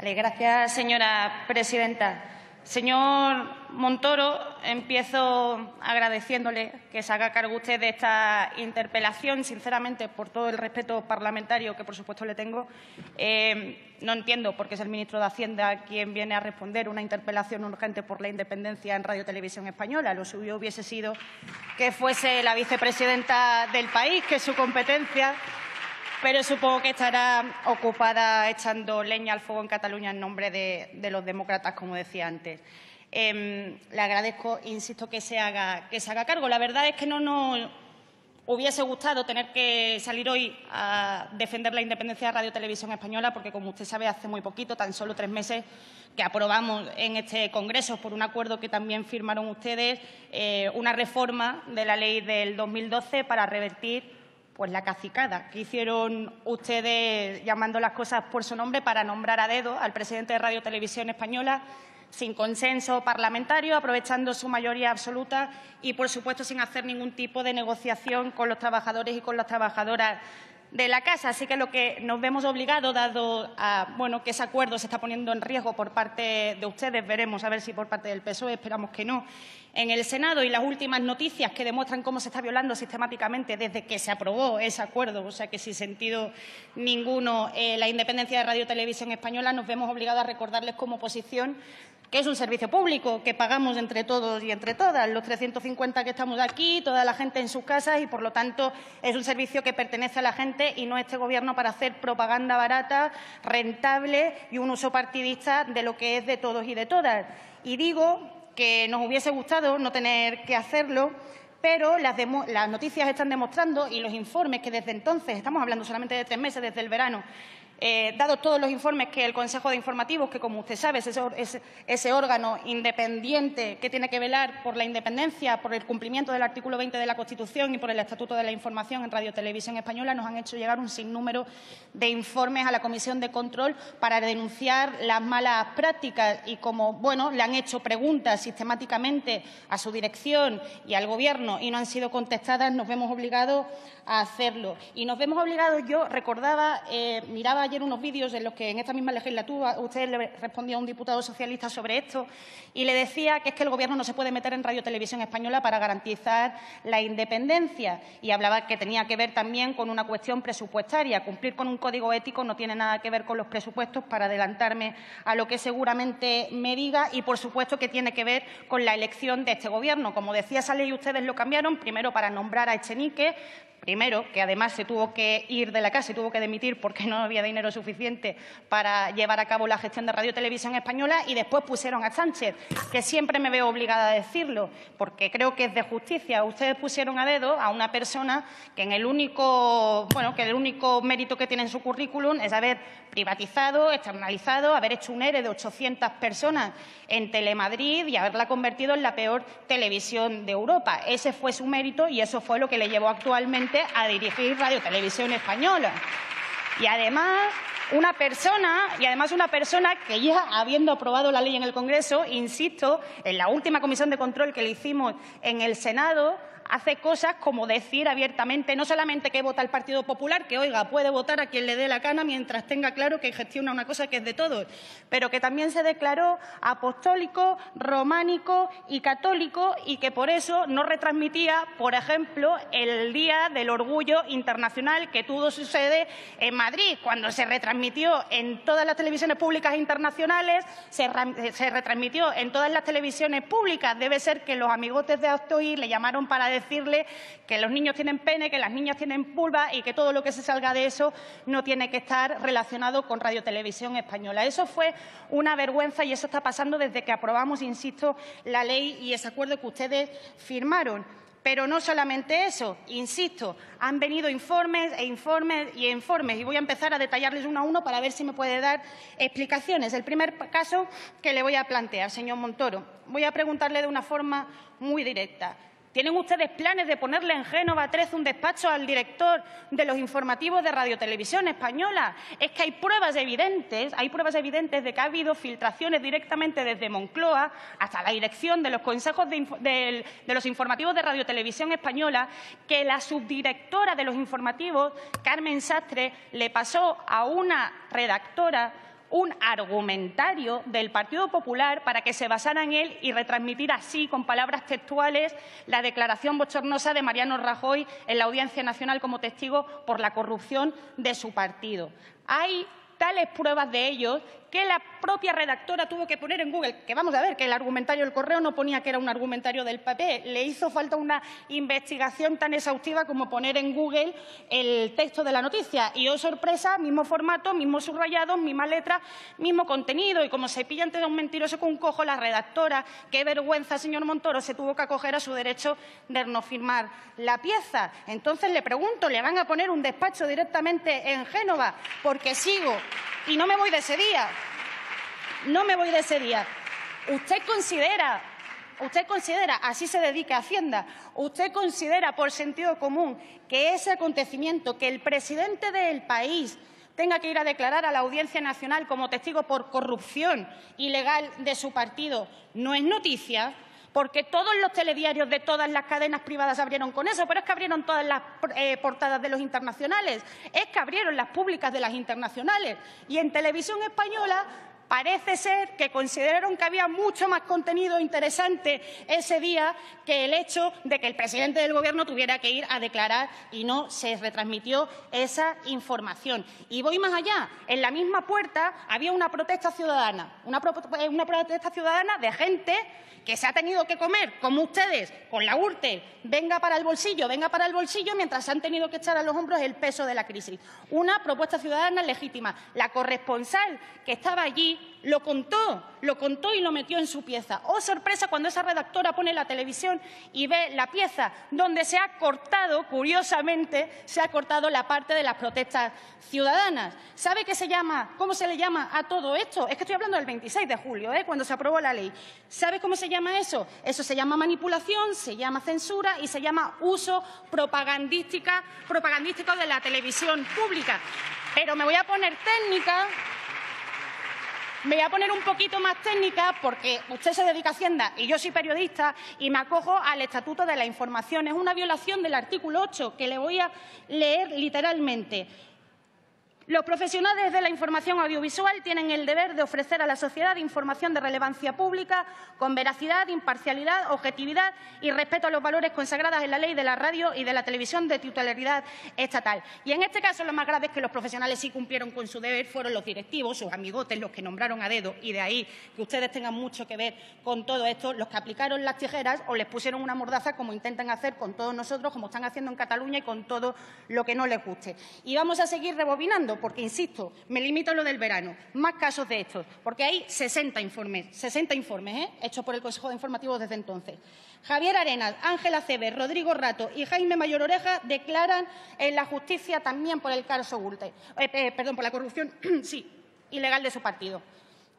Vale, gracias, señora presidenta. Señor Montoro, empiezo agradeciéndole que se haga cargo usted de esta interpelación. Sinceramente, por todo el respeto parlamentario que, por supuesto, le tengo, no entiendo por qué es el ministro de Hacienda quien viene a responder una interpelación urgente por la independencia en Radio Televisión Española. Lo suyo hubiese sido que fuese la vicepresidenta del país, que es su competencia, pero supongo que estará ocupada echando leña al fuego en Cataluña en nombre de los demócratas, como decía antes. Le agradezco, insisto, que se haga cargo. La verdad es que no nos hubiese gustado tener que salir hoy a defender la independencia de Radio Televisión Española, porque, como usted sabe, hace muy poquito, tan solo 3 meses, que aprobamos en este Congreso, por un acuerdo que también firmaron ustedes, una reforma de la ley del 2012 para revertir la cacicada que hicieron ustedes llamando las cosas por su nombre para nombrar a dedo al presidente de Radio Televisión Española sin consenso parlamentario, aprovechando su mayoría absoluta y, por supuesto, sin hacer ningún tipo de negociación con los trabajadores y con las trabajadoras de la casa. Así que lo que nos vemos obligados, dado que ese acuerdo se está poniendo en riesgo por parte de ustedes, veremos a ver si por parte del PSOE, esperamos que no, en el Senado, y las últimas noticias que demuestran cómo se está violando sistemáticamente desde que se aprobó ese acuerdo, o sea que sin sentido ninguno, la independencia de Radio Televisión Española, nos vemos obligados a recordarles como oposición que es un servicio público que pagamos entre todos y entre todas, los 350 que estamos aquí, toda la gente en sus casas, y, por lo tanto, es un servicio que pertenece a la gente y no a este Gobierno para hacer propaganda barata, rentable y un uso partidista de lo que es de todos y de todas. Y digo que nos hubiese gustado no tener que hacerlo, pero las noticias están demostrando, y los informes que desde entonces, estamos hablando solamente de 3 meses, desde el verano, dados todos los informes que el Consejo de Informativos, que, como usted sabe, es ese órgano independiente que tiene que velar por la independencia, por el cumplimiento del artículo 20 de la Constitución y por el Estatuto de la Información en Radio Televisión Española, nos han hecho llegar un sinnúmero de informes a la Comisión de Control para denunciar las malas prácticas, y como le han hecho preguntas sistemáticamente a su dirección y al Gobierno y no han sido contestadas, nos vemos obligados a hacerlo. Y nos vemos obligados, yo recordaba, miraba ayer unos vídeos en los que en esta misma legislatura usted le respondía a un diputado socialista sobre esto y le decía que es que el Gobierno no se puede meter en Radio Televisión Española para garantizar la independencia, y hablaba que tenía que ver también con una cuestión presupuestaria. Cumplir con un código ético no tiene nada que ver con los presupuestos, para adelantarme a lo que seguramente me diga, y, por supuesto, que tiene que ver con la elección de este Gobierno. Como decía, esa ley ustedes lo cambiaron primero para nombrar a Echenique, primero, que además se tuvo que ir de la casa y tuvo que dimitir porque no había dinero suficiente para llevar a cabo la gestión de Radio Televisión Española, y después pusieron a Sánchez, que siempre me veo obligada a decirlo, porque creo que es de justicia. Ustedes pusieron a dedo a una persona que el único mérito que tiene en su currículum es haber privatizado, externalizado, haber hecho un ERE de 800 personas en Telemadrid y haberla convertido en la peor televisión de Europa. Ese fue su mérito y eso fue lo que le llevó actualmente a dirigir Radio Televisión Española. Y además una persona que ya, habiendo aprobado la ley en el Congreso, insisto, en la última comisión de control que le hicimos en el Senado, hace cosas como decir abiertamente no solamente que vota el Partido Popular, que, oiga, puede votar a quien le dé la gana mientras tenga claro que gestiona una cosa que es de todos, pero que también se declaró apostólico, románico y católico, y que por eso no retransmitía, por ejemplo, el Día del Orgullo Internacional que tuvo su sede en Madrid, cuando se retransmitió en todas las televisiones públicas internacionales, se retransmitió en todas las televisiones públicas. Debe ser que los amigotes de Actoy le llamaron para decirle que los niños tienen pene, que las niñas tienen vulva y que todo lo que se salga de eso no tiene que estar relacionado con Radio Televisión Española. Eso fue una vergüenza y eso está pasando desde que aprobamos, insisto, la ley y ese acuerdo que ustedes firmaron. Pero no solamente eso, insisto, han venido informes e informes y informes, y voy a empezar a detallarles uno a uno para ver si me puede dar explicaciones. El primer caso que le voy a plantear, señor Montoro, voy a preguntarle de una forma muy directa. ¿Tienen ustedes planes de ponerle en Génova 13 un despacho al director de los informativos de Radio Televisión Española? Es que hay pruebas evidentes de que ha habido filtraciones directamente desde Moncloa hasta la dirección de los consejos de los informativos de Radio Televisión Española, que la subdirectora de los informativos, Carmen Sastre, le pasó a una redactora un argumentario del Partido Popular para que se basara en él y retransmitir así, con palabras textuales, la declaración bochornosa de Mariano Rajoy en la Audiencia Nacional como testigo por la corrupción de su partido. Hay tales pruebas de ello que la propia redactora tuvo que poner en Google, que vamos a ver, que el argumentario del Correo no ponía que era un argumentario del PP, le hizo falta una investigación tan exhaustiva como poner en Google el texto de la noticia. Y, oh sorpresa, mismo formato, mismos subrayados, misma letra, mismo contenido. Y como se pilla ante un mentiroso con un cojo, la redactora, qué vergüenza, señor Montoro, se tuvo que acoger a su derecho de no firmar la pieza. Entonces le pregunto, ¿le van a poner un despacho directamente en Génova? Porque sigo y no me voy de ese día. No me voy de ese día. Usted considera, así se dedica a Hacienda, usted considera por sentido común que ese acontecimiento, que el presidente del país tenga que ir a declarar a la Audiencia Nacional como testigo por corrupción ilegal de su partido, no es noticia? Porque todos los telediarios de todas las cadenas privadas abrieron con eso, pero es que abrieron todas las portadas de los internacionales, es que abrieron las públicas de las internacionales. Y en Televisión Española parece ser que consideraron que había mucho más contenido interesante ese día que el hecho de que el presidente del Gobierno tuviera que ir a declarar y no se retransmitió esa información. Y voy más allá. En la misma puerta había una protesta ciudadana, de gente que se ha tenido que comer, como ustedes, con la Gürtel, venga para el bolsillo, mientras se han tenido que echar a los hombros el peso de la crisis. Una propuesta ciudadana legítima. La corresponsal que estaba allí lo contó y lo metió en su pieza. Oh, sorpresa, cuando esa redactora pone la televisión y ve la pieza donde se ha cortado, curiosamente, se ha cortado la parte de las protestas ciudadanas. ¿Sabe cómo se le llama a todo esto? Es que estoy hablando del 26 de julio, cuando se aprobó la ley. ¿Sabe cómo se llama eso? Eso se llama manipulación, se llama censura y se llama uso propagandístico de la televisión pública. Pero me voy a poner técnica. Me voy a poner un poquito más técnica porque usted se dedica a Hacienda y yo soy periodista y me acojo al Estatuto de la Información. Es una violación del artículo 8 que le voy a leer literalmente. Los profesionales de la información audiovisual tienen el deber de ofrecer a la sociedad información de relevancia pública con veracidad, imparcialidad, objetividad y respeto a los valores consagrados en la ley de la radio y de la televisión de titularidad estatal. Y en este caso lo más grave es que los profesionales sí cumplieron con su deber, fueron los directivos, sus amigotes, los que nombraron a dedo, y de ahí que ustedes tengan mucho que ver con todo esto, los que aplicaron las tijeras o les pusieron una mordaza como intentan hacer con todos nosotros, como están haciendo en Cataluña y con todo lo que no les guste. Y vamos a seguir rebobinando, porque, insisto, me limito a lo del verano. Más casos de estos, porque hay 60 informes hechos por el Consejo de Informativos desde entonces. Javier Arenas, Ángela Cebes, Rodrigo Rato y Jaime Mayor Oreja declaran en la justicia también por el caso Gürtel, por la corrupción ilegal de su partido.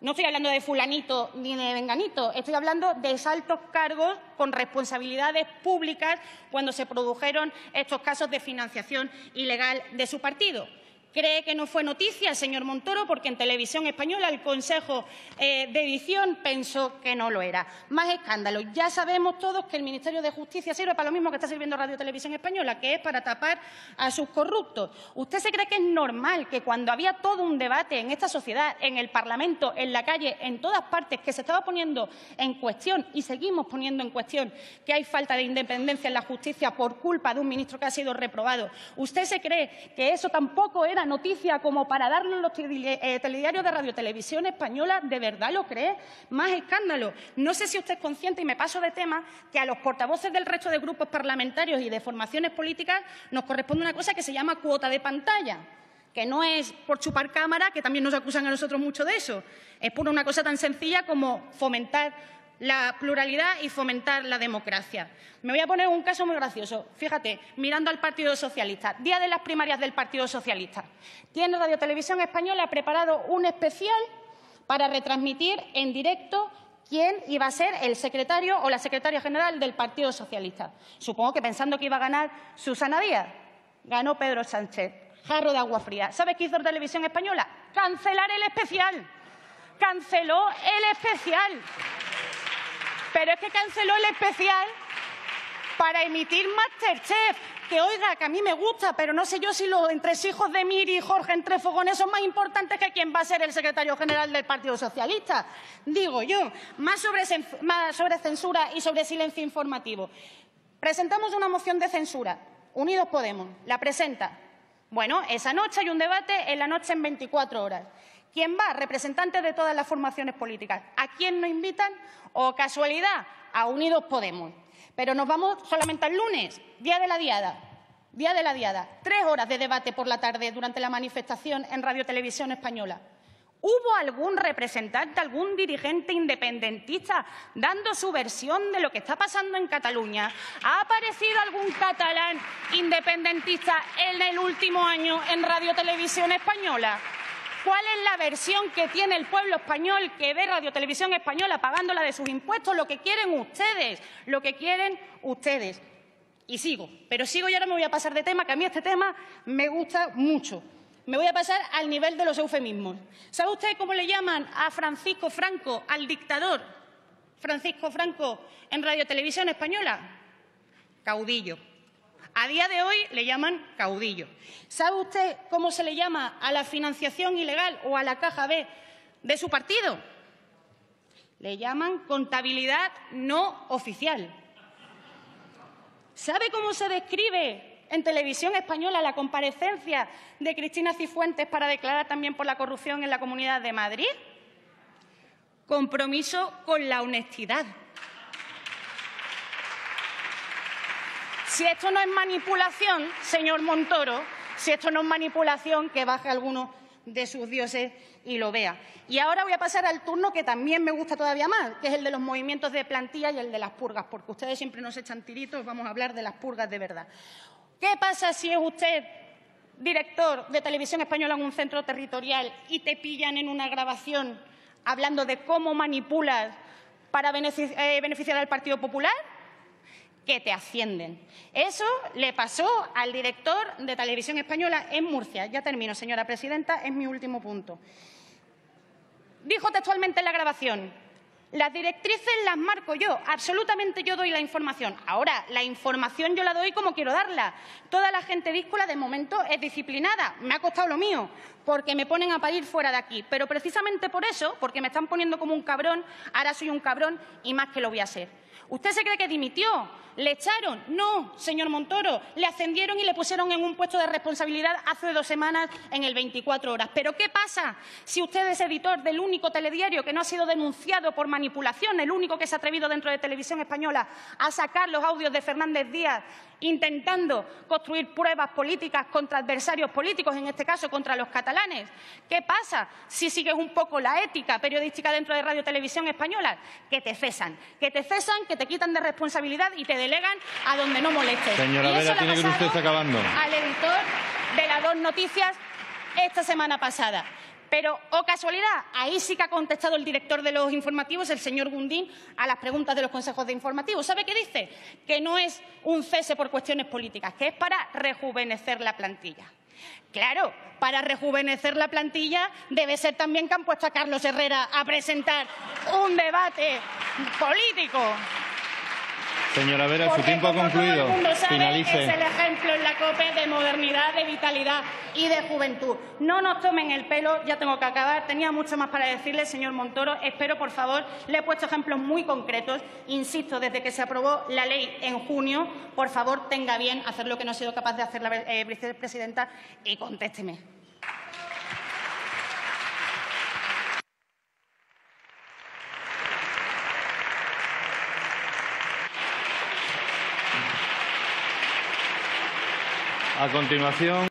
No estoy hablando de fulanito ni de venganito, estoy hablando de altos cargos con responsabilidades públicas cuando se produjeron estos casos de financiación ilegal de su partido. Cree que no fue noticia, señor Montoro, porque en Televisión Española el Consejo de Edición pensó que no lo era. Más escándalos. Ya sabemos todos que el Ministerio de Justicia sirve para lo mismo que está sirviendo Radio Televisión Española, que es para tapar a sus corruptos. ¿Usted se cree que es normal que cuando había todo un debate en esta sociedad, en el Parlamento, en la calle, en todas partes, que se estaba poniendo en cuestión y seguimos poniendo en cuestión que hay falta de independencia en la justicia por culpa de un ministro que ha sido reprobado? ¿Usted se cree que eso tampoco era noticia como para darlo en los telediarios de Radio Televisión Española? ¿De verdad lo cree? Más escándalo. No sé si usted es consciente, y me paso de tema, que a los portavoces del resto de grupos parlamentarios y de formaciones políticas nos corresponde una cosa que se llama cuota de pantalla, que no es por chupar cámara, que también nos acusan a nosotros mucho de eso. Es por una cosa tan sencilla como fomentar la pluralidad y fomentar la democracia. Me voy a poner un caso muy gracioso. Fíjate, mirando al Partido Socialista, día de las primarias del Partido Socialista. Tiene Radio Televisión Española preparado un especial para retransmitir en directo quién iba a ser el secretario o la secretaria general del Partido Socialista. Supongo que pensando que iba a ganar Susana Díaz. Ganó Pedro Sánchez. Jarro de agua fría. ¿Sabes qué hizo Televisión Española? Cancelar el especial. Canceló el especial. Pero es que canceló el especial para emitir MasterChef, que oiga, que a mí me gusta, pero no sé yo si los entresijos de Miri y Jorge entre fogones son más importantes que quién va a ser el secretario general del Partido Socialista. Digo yo, más sobre censura y sobre silencio informativo. Presentamos una moción de censura. Unidos Podemos la presenta. Bueno, esa noche hay un debate en la noche en 24 horas. ¿Quién va? Representantes de todas las formaciones políticas. ¿A quién nos invitan? O casualidad, a Unidos Podemos. Pero nos vamos solamente al lunes, día de la Diada. Día de la Diada. 3 horas de debate por la tarde durante la manifestación en Radio Televisión Española. ¿Hubo algún representante, algún dirigente independentista dando su versión de lo que está pasando en Cataluña? ¿Ha aparecido algún catalán independentista en el último año en Radio Televisión Española? ¿Cuál es la versión que tiene el pueblo español que ve Radio Televisión Española pagándola de sus impuestos? Lo que quieren ustedes, lo que quieren ustedes. Y sigo, pero sigo y ahora me voy a pasar de tema, que a mí este tema me gusta mucho. Me voy a pasar al nivel de los eufemismos. ¿Sabe usted cómo le llaman a Francisco Franco, al dictador Francisco Franco, en Radio Televisión Española? Caudillo. A día de hoy le llaman caudillo. ¿Sabe usted cómo se le llama a la financiación ilegal o a la caja B de su partido? Le llaman contabilidad no oficial. ¿Sabe cómo se describe en Televisión Española la comparecencia de Cristina Cifuentes para declarar también por la corrupción en la Comunidad de Madrid? Compromiso con la honestidad. Si esto no es manipulación, señor Montoro, si esto no es manipulación, que baje alguno de sus dioses y lo vea. Y ahora voy a pasar al turno que también me gusta todavía más, que es el de los movimientos de plantilla y el de las purgas, porque ustedes siempre nos echan tiritos, vamos a hablar de las purgas de verdad. ¿Qué pasa si es usted director de Televisión Española en un centro territorial y te pillan en una grabación hablando de cómo manipulas para beneficiar al Partido Popular? Que te ascienden. Eso le pasó al director de Televisión Española en Murcia. Ya termino, señora presidenta, es mi último punto. Dijo textualmente en la grabación: las directrices las marco yo, absolutamente yo doy la información. Ahora, la información yo la doy como quiero darla. Toda la gente díscola de momento es disciplinada. Me ha costado lo mío, porque me ponen a parir fuera de aquí. Pero precisamente por eso, porque me están poniendo como un cabrón, ahora soy un cabrón y más que lo voy a ser. ¿Usted se cree que dimitió? ¿Le echaron? No, señor Montoro. Le ascendieron y le pusieron en un puesto de responsabilidad hace 2 semanas en el 24 horas. ¿Pero qué pasa si usted es editor del único telediario que no ha sido denunciado por manipulación, el único que se ha atrevido dentro de Televisión Española a sacar los audios de Fernández Díaz intentando construir pruebas políticas contra adversarios políticos, en este caso contra los catalanes? ¿Qué pasa si sigues un poco la ética periodística dentro de Radio Televisión Española? Que te cesan, que te quitan de responsabilidad y te delegan a donde no moleste. Señora Vera, tiene que usted estar acabando. Al editor de las 2 Noticias esta semana pasada. Pero, oh casualidad, ahí sí que ha contestado el director de los informativos, el señor Gundín, a las preguntas de los consejos de informativos. ¿Sabe qué dice? Que no es un cese por cuestiones políticas, que es para rejuvenecer la plantilla. Claro, para rejuvenecer la plantilla debe ser también que han puesto a Carlos Herrera a presentar un debate político. Señora Vera, su tiempo ha concluido. Todo el mundo sabe, Finalice. es el ejemplo en la COPE de modernidad, de vitalidad y de juventud. No nos tomen el pelo, ya tengo que acabar. Tenía mucho más para decirle, señor Montoro. Espero, por favor, le he puesto ejemplos muy concretos. Insisto, desde que se aprobó la ley en junio, por favor, tenga bien hacer lo que no ha sido capaz de hacer la vicepresidenta y contésteme. A continuación.